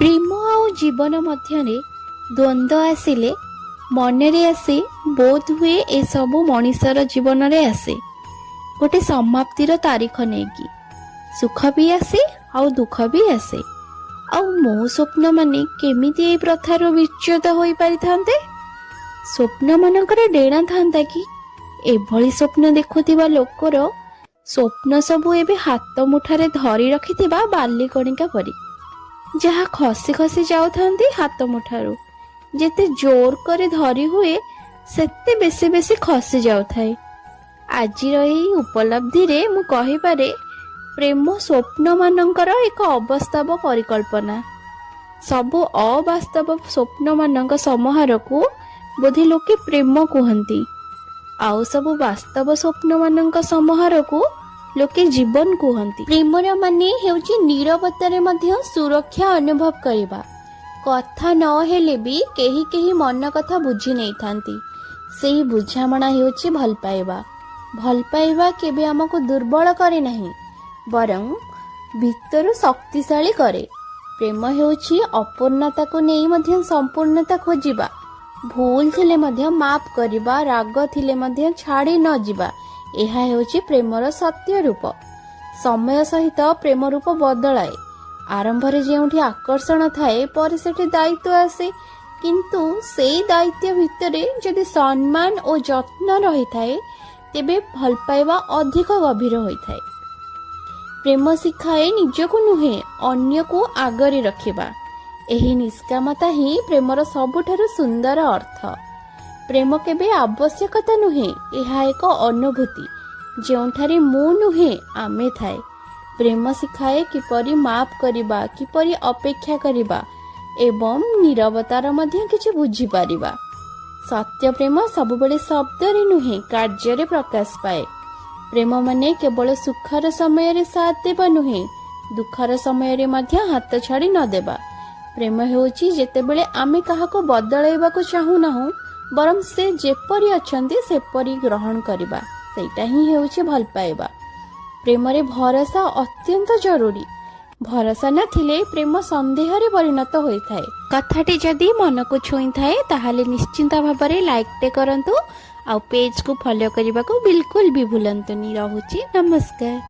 प्रेम आउ जीवन मध्यरे द्वंद्व आसिले मनरे आसे बोध हुए ए सबु मनिषर जीवन रे आसे गोटे समाप्तिर तारीख नेकी सुख भी आसे आउ दुख भी आसे। आउ मो स्वप्न माने केमिति ए प्रथार विच्युत होई पारि थांते। स्वप्न मानकर डेणा थांता कि एभली स्वप्न देखुथिबा लोकर स्वप्न सबु एबे हाथ मुठारे धरी रखिथिबा बाली कणिका परी जहा खसी खसी जाउथांती हाथ मुठारू जेते जोर करे धरी हुए सेते बेसी बेसी खसी जाउथाय। आजिर एही उपलब्धि रे मु कहि पारे प्रेम स्वप्न मानकर एक अवास्तव परिकल्पना। सबु अवास्तव स्वप्न मानक समाहार को बोधे लोके प्रेम कहती आउ सबु वास्तव स्वप्न मानक समाहार को लोके जीवन कहती। प्रेमर माने हेउची नीरवतारे मध्य सुरक्षा अनुभव करिबा। कथा न हेले भी केही केही मन कथा बुझी नहीं थांती। सेही बुझामणा हेउची भल पाइबा। भल पाइबा केबे हमको दुर्बल करे नहीं बरं भीतर शक्तिशाली करे। प्रेम हेउची अपूर्णता को नहीं मध्य संपूर्णता खोजिबा। भूल थिले मध्य माफ करिबा, राग थिले मध्य छाड़ी न जिबा। एहा हेउची प्रेमर सत्य रूप। समय सहित प्रेम रूप बदलाए। आरंभ रे जेउठी आकर्षण थाए पर सेठी दायित्व आसे किंतु सेई दायित्व भितरे जदि सम्मान और जत्न रही थाए तेबे भल पाइबा अधिक गभीर होई थाए। प्रेम शिखाए निजको नुहे अन्य को आगरे रखिबा। एही निष्कामता ही प्रेमर सबुठारु सुंदर अर्थ। प्रेम केबे आवश्यकता नुहे, एहा एक अनुभूति जेउठारे मु नुहे आमे थाए। प्रेम शिखाए किपरि माफ करिबा, किपरि अपेक्षा करिबा एवं नीरवतार मध्य किछि बुझी पारिबा। सत्य प्रेम सबुबेले शब्द रे नुहे कार्य रे प्रकाश पाए। प्रेम माने केवल सुखर समय रे साथ देबा नुहे, दुखर समय रे मध्य हाथ छाड़ी न देबा। प्रेम हेउची जेतेबेले आमे काहाको बदलाइबाको चाहू नाहु बरं से जेपरि अछंती सेपरि ग्रहण करिबा, सेटा ही हेउची भल पाइबा। प्रेम रे भरोसा अत्यंत जरूरी। भरोसा न थिले प्रेम संदेह रे परिणत होई थाए। कथाटी जदि मन को छुई थाए ताहाले निश्चिंत भाबरे लाइक टे करंतु आ पेज को फॉलो करबा को बिल्कुल भी भूलंतुनी। रहूची नमस्कार।